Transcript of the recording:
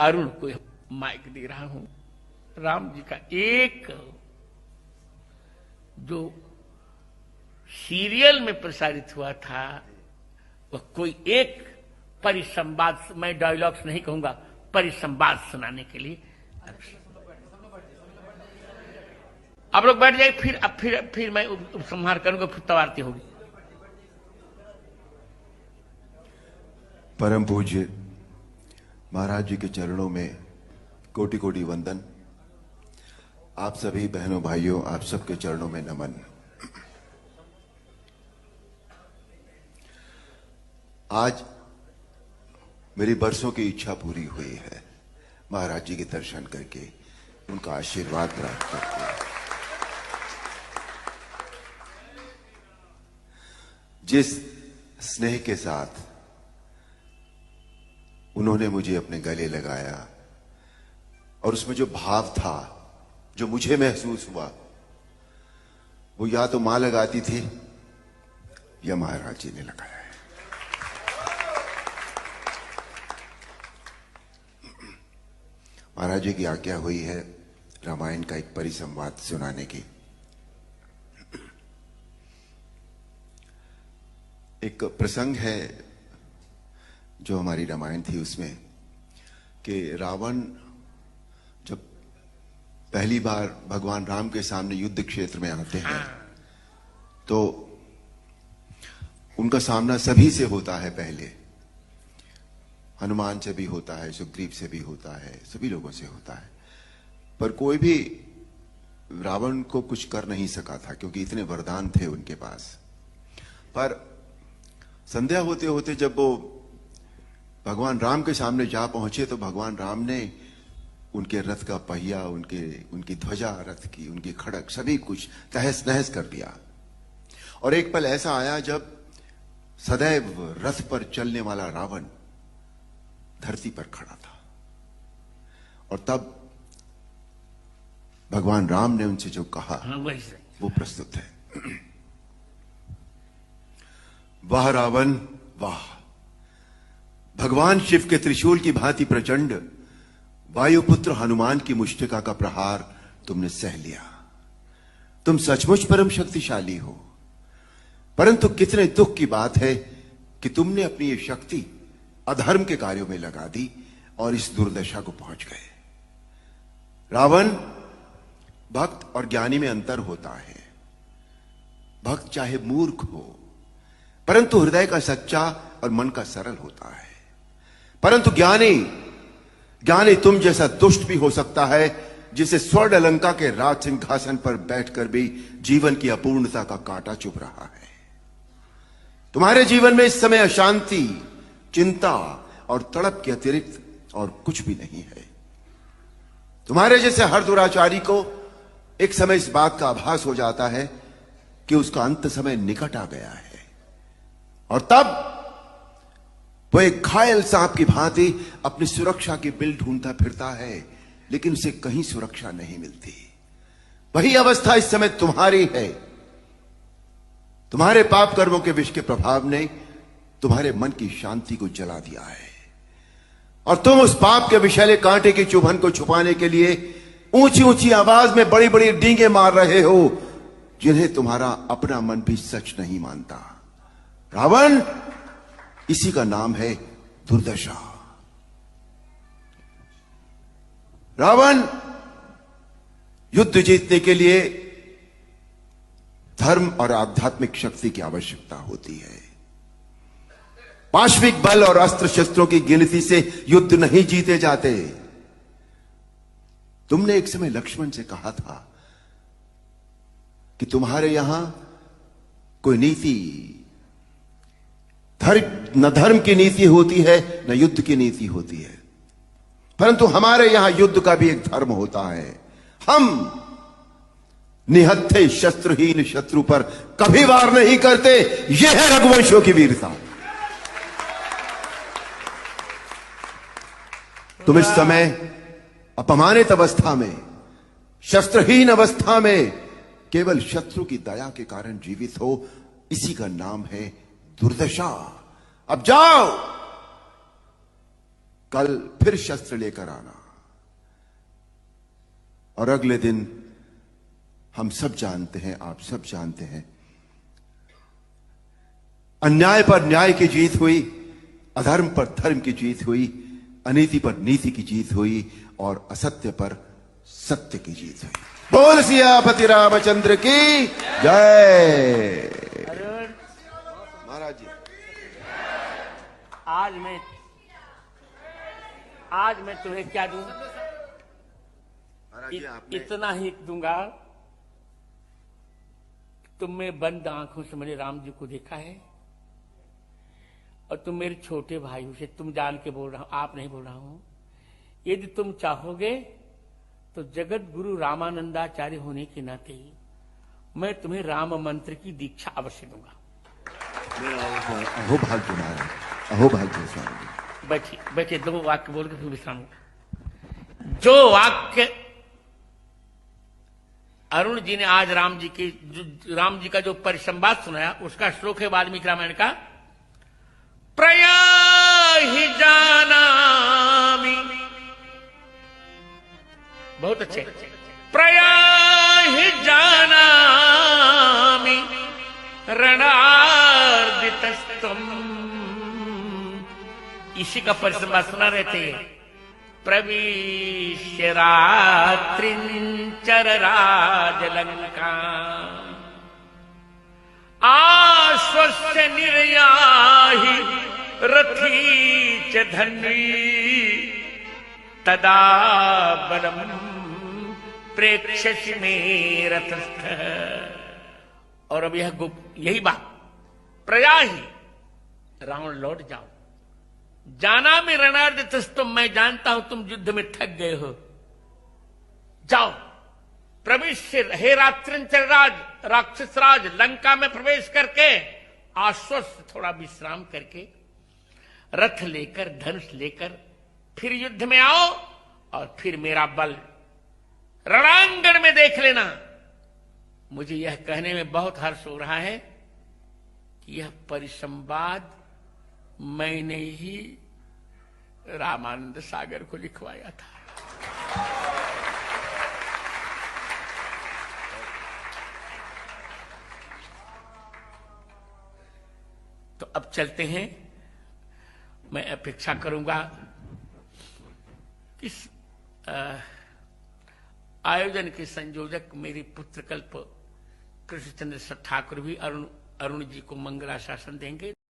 अरुण को माइक दे रहा हूं। राम जी का एक जो सीरियल में प्रसारित हुआ था वह कोई एक परिसंवाद, मैं डायलॉग्स नहीं कहूंगा, परिसंवाद सुनाने के लिए आप लोग बैठ जाए। फिर मैं उपसंहार करूंगा, फिर तवारती होगी। परम पूज्य महाराज जी के चरणों में कोटि कोटि वंदन। आप सभी बहनों भाइयों, आप सबके चरणों में नमन। आज मेरी बरसों की इच्छा पूरी हुई है, महाराज जी के दर्शन करके, उनका आशीर्वाद प्राप्त करके। जिस स्नेह के साथ उन्होंने मुझे अपने गले लगाया और उसमें जो भाव था, जो मुझे महसूस हुआ, वो या तो मां लगाती थी या महाराज जी ने लगाया है। महाराज जी की आज्ञा हुई है रामायण का एक परिसंवाद सुनाने की। एक प्रसंग है जो हमारी रामायण थी उसमें, कि रावण जब पहली बार भगवान राम के सामने युद्ध क्षेत्र में आते हैं तो उनका सामना सभी से होता है। पहले हनुमान से भी होता है, सुग्रीव से भी होता है, सभी लोगों से होता है, पर कोई भी रावण को कुछ कर नहीं सका था क्योंकि इतने वरदान थे उनके पास। पर संध्या होते होते जब वो भगवान राम के सामने जा पहुंचे तो भगवान राम ने उनके रथ का पहिया, उनकी ध्वजा रथ की, उनकी खड़क, सभी कुछ तहस नहस कर दिया। और एक पल ऐसा आया जब सदैव रथ पर चलने वाला रावण धरती पर खड़ा था, और तब भगवान राम ने उनसे जो कहा वो प्रस्तुत है। वाह रावण वाह, भगवान शिव के त्रिशूल की भांति प्रचंड वायुपुत्र हनुमान की मुष्टिका का प्रहार तुमने सह लिया। तुम सचमुच परम शक्तिशाली हो, परंतु कितने दुख की बात है कि तुमने अपनी ये शक्ति अधर्म के कार्यों में लगा दी और इस दुर्दशा को पहुंच गए। रावण, भक्त और ज्ञानी में अंतर होता है। भक्त चाहे मूर्ख हो परंतु हृदय का सच्चा और मन का सरल होता है, परंतु ज्ञानी तुम जैसा दुष्ट भी हो सकता है, जिसे स्वर्ण अलंका के राज सिंहासन पर बैठकर भी जीवन की अपूर्णता का कांटा चुभ रहा है। तुम्हारे जीवन में इस समय अशांति, चिंता और तड़प के अतिरिक्त और कुछ भी नहीं है। तुम्हारे जैसे हर दुराचारी को एक समय इस बात का आभास हो जाता है कि उसका अंत समय निकट आ गया है, और तब वो एक घायल सांप की भांति अपनी सुरक्षा की बिल ढूंढता फिरता है, लेकिन उसे कहीं सुरक्षा नहीं मिलती। वही अवस्था इस समय तुम्हारी है। तुम्हारे पाप कर्मों के विष के प्रभाव ने तुम्हारे मन की शांति को जला दिया है, और तुम उस पाप के विषैले कांटे की चुभन को छुपाने के लिए ऊंची ऊंची आवाज में बड़ी बड़ी डींगे मार रहे हो, जिन्हें तुम्हारा अपना मन भी सच नहीं मानता। रावण, इसी का नाम है दुर्दशा। रावण, युद्ध जीतने के लिए धर्म और आध्यात्मिक शक्ति की आवश्यकता होती है। पाश्विक बल और अस्त्र शस्त्रों की गिनती से युद्ध नहीं जीते जाते। तुमने एक समय लक्ष्मण से कहा था कि तुम्हारे यहां कोई नीति, न धर्म की नीति होती है न युद्ध की नीति होती है, परंतु हमारे यहां युद्ध का भी एक धर्म होता है। हम निहत्थे शस्त्रहीन शत्रु पर कभी वार नहीं करते। यह है रघुवंशों की वीरता। तुम इस समय अपमानित अवस्था में, शस्त्रहीन अवस्था में, केवल शत्रु की दया के कारण जीवित हो, इसी का नाम है दुर्दशा। अब जाओ, कल फिर शस्त्र लेकर आना। और अगले दिन हम सब जानते हैं, आप सब जानते हैं, अन्याय पर न्याय की जीत हुई, अधर्म पर धर्म की जीत हुई, अनीति पर नीति की जीत हुई और असत्य पर सत्य की जीत हुई। बोल सियापति रामचंद्र की जय। अरुण, महाराज जी, आज मैं तुम्हें क्या दूं? महाराज जी, आपने इतना ही दूंगा। तुमने बंद आंखों से मैंने राम जी को देखा है और तुम मेरे छोटे भाई हो, से तुम जान के बोल रहा हूं, आप नहीं बोल रहा हूं। यदि तुम चाहोगे तो जगत गुरु रामानंदाचार्य होने के नाते मैं तुम्हें राम मंत्र की दीक्षा अवश्य दूंगा। अहो भाग्य महाराज, अहो भाग्य स्वामी। बैठिए बैठिए, 2 वाक्य बोल के फिर विश्राम। जो वाक्य अरुण जी ने आज राम जी का जो परिसंवाद सुनाया, उसका श्लोक है वाल्मीकि रामायण का। प्रयाहि जानामि, बहुत अच्छे। प्रयाहि जानामि रणार्दितस्तम, इसी का परिसंवाद सुना रहते हैं। प्रविश्य रात्रिंचर राजलंका, आश्वस्य निर्याहि रथी च धन्वी, तदा बलम प्रेक्षसि मे रथस्थ। और अब यही बात, प्रयाहि, रावण लौट जाओ। जाना में रणार्दितस्तम, मैं जानता हूं तुम युद्ध में थक गए हो, जाओ। प्रविश्य, हे रात्रिंचर राज, राक्षस राज, लंका में प्रवेश करके आश्वस्त, थोड़ा विश्राम करके, रथ लेकर, धनुष लेकर फिर युद्ध में आओ और फिर मेरा बल रणांगण में देख लेना। मुझे यह कहने में बहुत हर्ष हो रहा है कि यह परिसंवाद मैंने ही रामानंद सागर को लिखवाया था। तो अब चलते हैं। मैं अपेक्षा करूंगा इस आयोजन के संयोजक मेरे पुत्रकल्प कृष्णचंद्र ठाकुर भी अरुण जी को मंगलाशासन देंगे।